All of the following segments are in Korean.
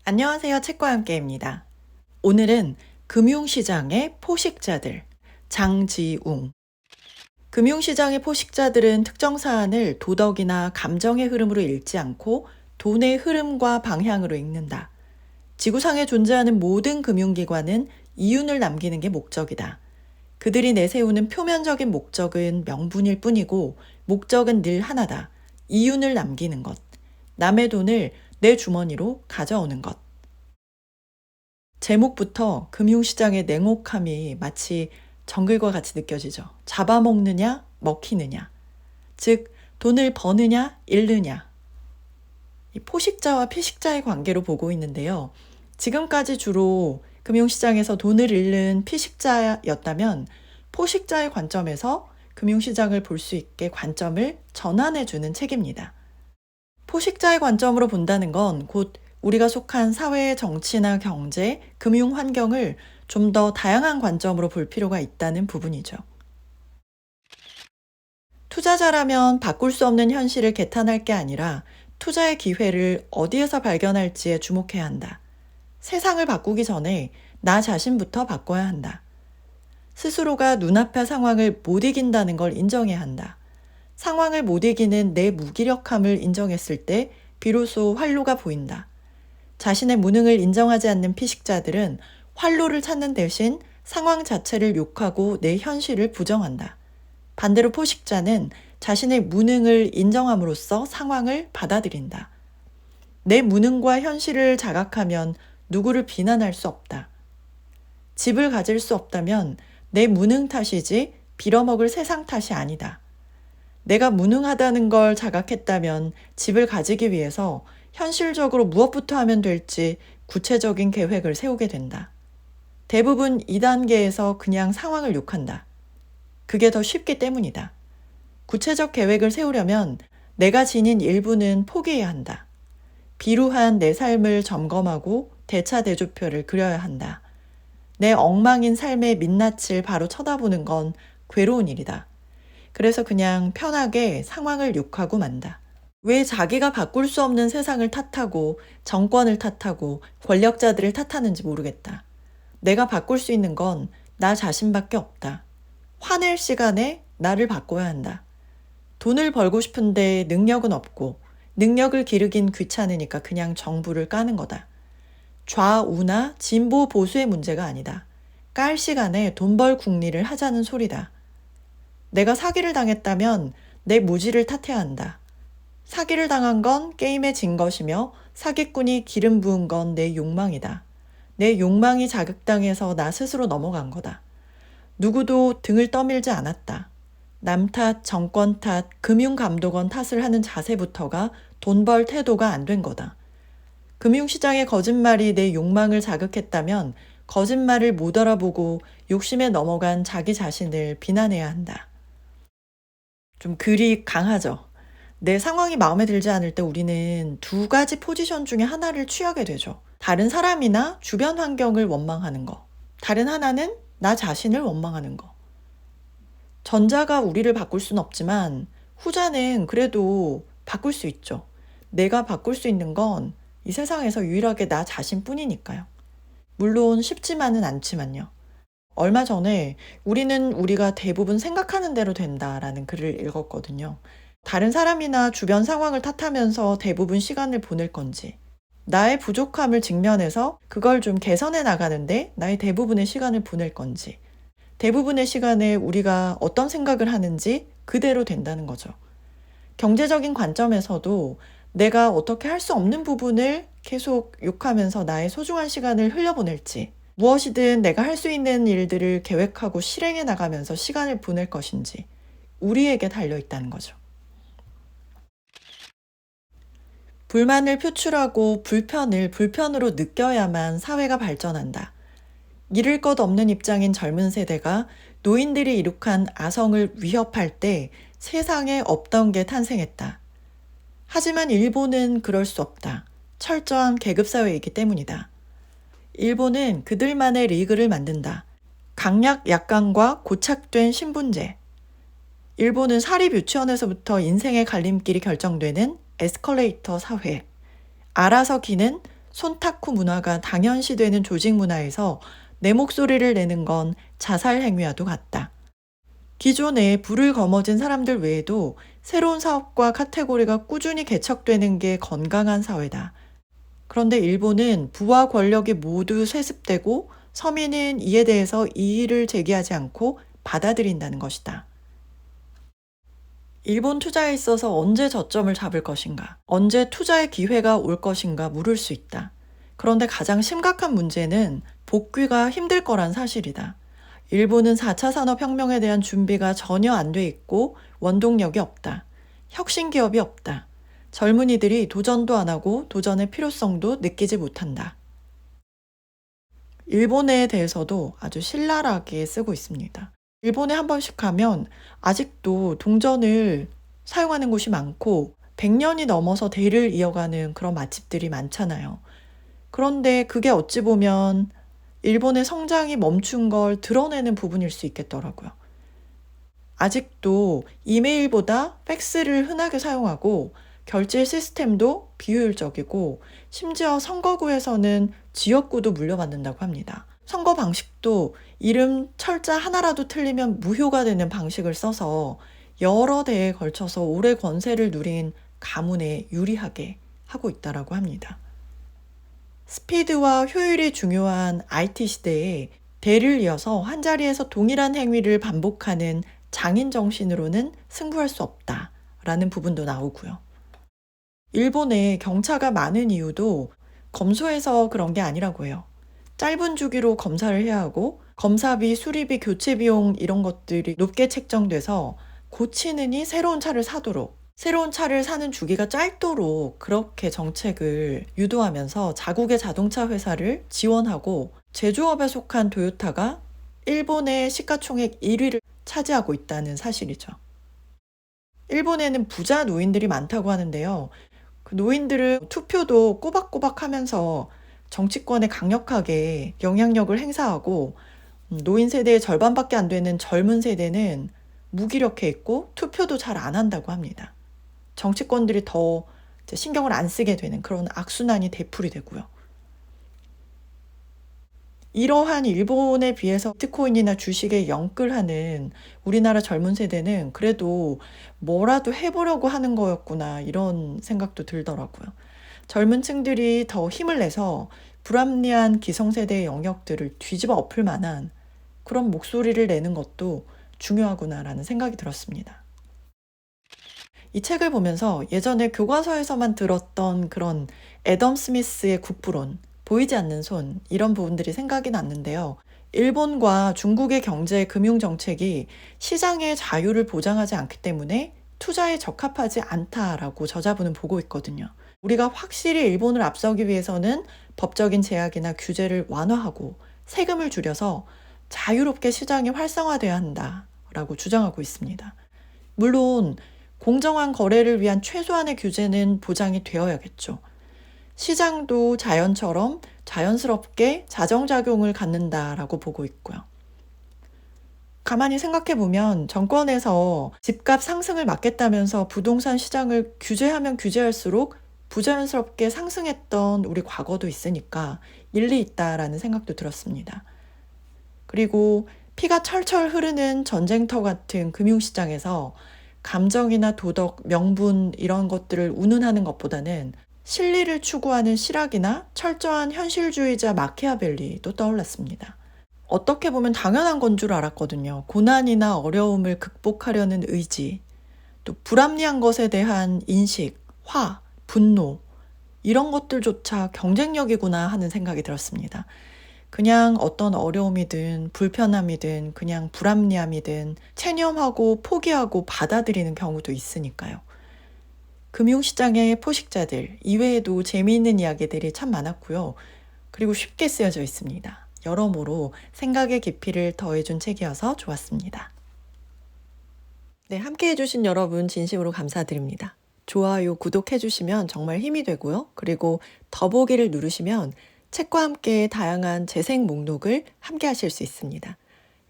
안녕하세요. 책과 함께입니다. 오늘은 금융시장의 포식자들, 장지웅. 금융시장의 포식자들은 특정 사안을 도덕이나 감정의 흐름으로 읽지 않고 돈의 흐름과 방향으로 읽는다. 지구상에 존재하는 모든 금융기관은 이윤을 남기는 게 목적이다. 그들이 내세우는 표면적인 목적은 명분일 뿐이고 목적은 늘 하나다. 이윤을 남기는 것. 남의 돈을 내 주머니로 가져오는 것. 제목부터 금융시장의 냉혹함이 마치 정글과 같이 느껴지죠. 잡아먹느냐, 먹히느냐. 즉, 돈을 버느냐, 잃느냐. 이 포식자와 피식자의 관계로 보고 있는데요. 지금까지 주로 금융시장에서 돈을 잃는 피식자였다면 포식자의 관점에서 금융시장을 볼 수 있게 관점을 전환해주는 책입니다. 포식자의 관점으로 본다는 건 곧 우리가 속한 사회, 정치나 경제, 금융 환경을 좀 더 다양한 관점으로 볼 필요가 있다는 부분이죠. 투자자라면 바꿀 수 없는 현실을 개탄할 게 아니라 투자의 기회를 어디에서 발견할지에 주목해야 한다. 세상을 바꾸기 전에 나 자신부터 바꿔야 한다. 스스로가 눈앞의 상황을 못 이긴다는 걸 인정해야 한다. 상황을 못 이기는 내 무기력함을 인정했을 때 비로소 활로가 보인다. 자신의 무능을 인정하지 않는 피식자들은 활로를 찾는 대신 상황 자체를 욕하고 내 현실을 부정한다. 반대로 포식자는 자신의 무능을 인정함으로써 상황을 받아들인다. 내 무능과 현실을 자각하면 누구를 비난할 수 없다. 집을 가질 수 없다면 내 무능 탓이지 빌어먹을 세상 탓이 아니다. 내가 무능하다는 걸 자각했다면 집을 가지기 위해서 현실적으로 무엇부터 하면 될지 구체적인 계획을 세우게 된다. 대부분 2단계에서 그냥 상황을 욕한다. 그게 더 쉽기 때문이다. 구체적 계획을 세우려면 내가 지닌 일부는 포기해야 한다. 비루한 내 삶을 점검하고 대차대조표를 그려야 한다. 내 엉망인 삶의 민낯을 바로 쳐다보는 건 괴로운 일이다. 그래서 그냥 편하게 상황을 욕하고 만다. 왜 자기가 바꿀 수 없는 세상을 탓하고 정권을 탓하고 권력자들을 탓하는지 모르겠다. 내가 바꿀 수 있는 건 나 자신밖에 없다. 화낼 시간에 나를 바꿔야 한다. 돈을 벌고 싶은데 능력은 없고 능력을 기르긴 귀찮으니까 그냥 정부를 까는 거다. 좌우나 진보 보수의 문제가 아니다. 깔 시간에 돈 벌 궁리를 하자는 소리다. 내가 사기를 당했다면 내 무지를 탓해야 한다. 사기를 당한 건 게임에 진 것이며 사기꾼이 기름 부은 건 내 욕망이다. 내 욕망이 자극당해서 나 스스로 넘어간 거다. 누구도 등을 떠밀지 않았다. 남 탓, 정권 탓, 금융감독원 탓을 하는 자세부터가 돈 벌 태도가 안 된 거다. 금융시장의 거짓말이 내 욕망을 자극했다면 거짓말을 못 알아보고 욕심에 넘어간 자기 자신을 비난해야 한다. 좀 글이 강하죠. 내 상황이 마음에 들지 않을 때 우리는 두 가지 포지션 중에 하나를 취하게 되죠. 다른 사람이나 주변 환경을 원망하는 거. 다른 하나는 나 자신을 원망하는 거. 전자가 우리를 바꿀 수는 없지만 후자는 그래도 바꿀 수 있죠. 내가 바꿀 수 있는 건 이 세상에서 유일하게 나 자신뿐이니까요. 물론 쉽지만은 않지만요. 얼마 전에 우리는 우리가 대부분 생각하는 대로 된다라는 글을 읽었거든요. 다른 사람이나 주변 상황을 탓하면서 대부분 시간을 보낼 건지, 나의 부족함을 직면해서 그걸 좀 개선해 나가는데 나의 대부분의 시간을 보낼 건지, 대부분의 시간에 우리가 어떤 생각을 하는지 그대로 된다는 거죠. 경제적인 관점에서도 내가 어떻게 할 수 없는 부분을 계속 욕하면서 나의 소중한 시간을 흘려보낼지, 무엇이든 내가 할 수 있는 일들을 계획하고 실행해 나가면서 시간을 보낼 것인지 우리에게 달려있다는 거죠. 불만을 표출하고 불편을 불편으로 느껴야만 사회가 발전한다. 잃을 것 없는 입장인 젊은 세대가 노인들이 이룩한 아성을 위협할 때 세상에 없던 게 탄생했다. 하지만 일본은 그럴 수 없다. 철저한 계급사회이기 때문이다. 일본은 그들만의 리그를 만든다. 강약 약강과 고착된 신분제. 일본은 사립 유치원에서부터 인생의 갈림길이 결정되는 에스컬레이터 사회. 알아서 기는 손타쿠 문화가 당연시되는 조직 문화에서 내 목소리를 내는 건 자살 행위와도 같다. 기존에 불을 거머쥔 사람들 외에도 새로운 사업과 카테고리가 꾸준히 개척되는 게 건강한 사회다. 그런데 일본은 부와 권력이 모두 세습되고 서민은 이에 대해서 이의를 제기하지 않고 받아들인다는 것이다. 일본 투자에 있어서 언제 저점을 잡을 것인가, 언제 투자의 기회가 올 것인가 물을 수 있다. 그런데 가장 심각한 문제는 복귀가 힘들 거란 사실이다. 일본은 4차 산업혁명에 대한 준비가 전혀 안 돼 있고 원동력이 없다. 혁신 기업이 없다. 젊은이들이 도전도 안 하고 도전의 필요성도 느끼지 못한다. 일본에 대해서도 아주 신랄하게 쓰고 있습니다. 일본에 한 번씩 가면 아직도 동전을 사용하는 곳이 많고 100년이 넘어서 대를 이어가는 그런 맛집들이 많잖아요. 그런데 그게 어찌 보면 일본의 성장이 멈춘 걸 드러내는 부분일 수 있겠더라고요. 아직도 이메일보다 팩스를 흔하게 사용하고 결제 시스템도 비효율적이고 심지어 선거구에서는 지역구도 물려받는다고 합니다. 선거 방식도 이름 철자 하나라도 틀리면 무효가 되는 방식을 써서 여러 대에 걸쳐서 오래 권세를 누린 가문에 유리하게 하고 있다고 합니다. 스피드와 효율이 중요한 IT 시대에 대를 이어서 한자리에서 동일한 행위를 반복하는 장인 정신으로는 승부할 수 없다라는 부분도 나오고요. 일본에 경차가 많은 이유도 검소해서 그런 게 아니라고 해요. 짧은 주기로 검사를 해야 하고 검사비, 수리비, 교체 비용 이런 것들이 높게 책정돼서 고치느니 새로운 차를 사도록, 새로운 차를 사는 주기가 짧도록 그렇게 정책을 유도하면서 자국의 자동차 회사를 지원하고 제조업에 속한 토요타가 일본의 시가총액 1위를 차지하고 있다는 사실이죠. 일본에는 부자 노인들이 많다고 하는데요. 그 노인들은 투표도 꼬박꼬박 하면서 정치권에 강력하게 영향력을 행사하고 노인 세대의 절반밖에 안 되는 젊은 세대는 무기력해 있고 투표도 잘 안 한다고 합니다. 정치권들이 더 신경을 안 쓰게 되는 그런 악순환이 되풀이 되고요. 이러한 일본에 비해서 비트코인이나 주식에 영끌하는 우리나라 젊은 세대는 그래도 뭐라도 해보려고 하는 거였구나 이런 생각도 들더라고요. 젊은 층들이 더 힘을 내서 불합리한 기성세대의 영역들을 뒤집어 엎을 만한 그런 목소리를 내는 것도 중요하구나라는 생각이 들었습니다. 이 책을 보면서 예전에 교과서에서만 들었던 그런 애덤 스미스의 국부론, 보이지 않는 손 이런 부분들이 생각이 났는데요. 일본과 중국의 경제 금융 정책이 시장의 자유를 보장하지 않기 때문에 투자에 적합하지 않다라고 저자분은 보고 있거든요. 우리가 확실히 일본을 앞서기 위해서는 법적인 제약이나 규제를 완화하고 세금을 줄여서 자유롭게 시장이 활성화돼야 한다라고 주장하고 있습니다. 물론 공정한 거래를 위한 최소한의 규제는 보장이 되어야겠죠. 시장도 자연처럼 자연스럽게 자정작용을 갖는다라고 보고 있고요. 가만히 생각해보면 정권에서 집값 상승을 막겠다면서 부동산 시장을 규제하면 규제할수록 부자연스럽게 상승했던 우리 과거도 있으니까 일리 있다라는 생각도 들었습니다. 그리고 피가 철철 흐르는 전쟁터 같은 금융시장에서 감정이나 도덕, 명분 이런 것들을 운운하는 것보다는 실리를 추구하는 시락이나 철저한 현실주의자 마키아벨리도 떠올랐습니다. 어떻게 보면 당연한 건 줄 알았거든요. 고난이나 어려움을 극복하려는 의지, 또 불합리한 것에 대한 인식, 화, 분노 이런 것들조차 경쟁력이구나 하는 생각이 들었습니다. 그냥 어떤 어려움이든 불편함이든 그냥 불합리함이든 체념하고 포기하고 받아들이는 경우도 있으니까요. 금융시장의 포식자들 이외에도 재미있는 이야기들이 참 많았고요. 그리고 쉽게 쓰여져 있습니다. 여러모로 생각의 깊이를 더해준 책이어서 좋았습니다. 네, 함께 해주신 여러분 진심으로 감사드립니다. 좋아요, 구독해주시면 정말 힘이 되고요. 그리고 더보기를 누르시면 책과 함께 다양한 재생 목록을 함께 하실 수 있습니다.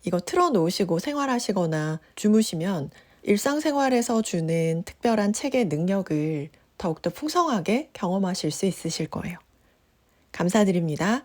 이거 틀어놓으시고 생활하시거나 주무시면 일상생활에서 주는 특별한 책의 능력을 더욱더 풍성하게 경험하실 수 있으실 거예요. 감사드립니다.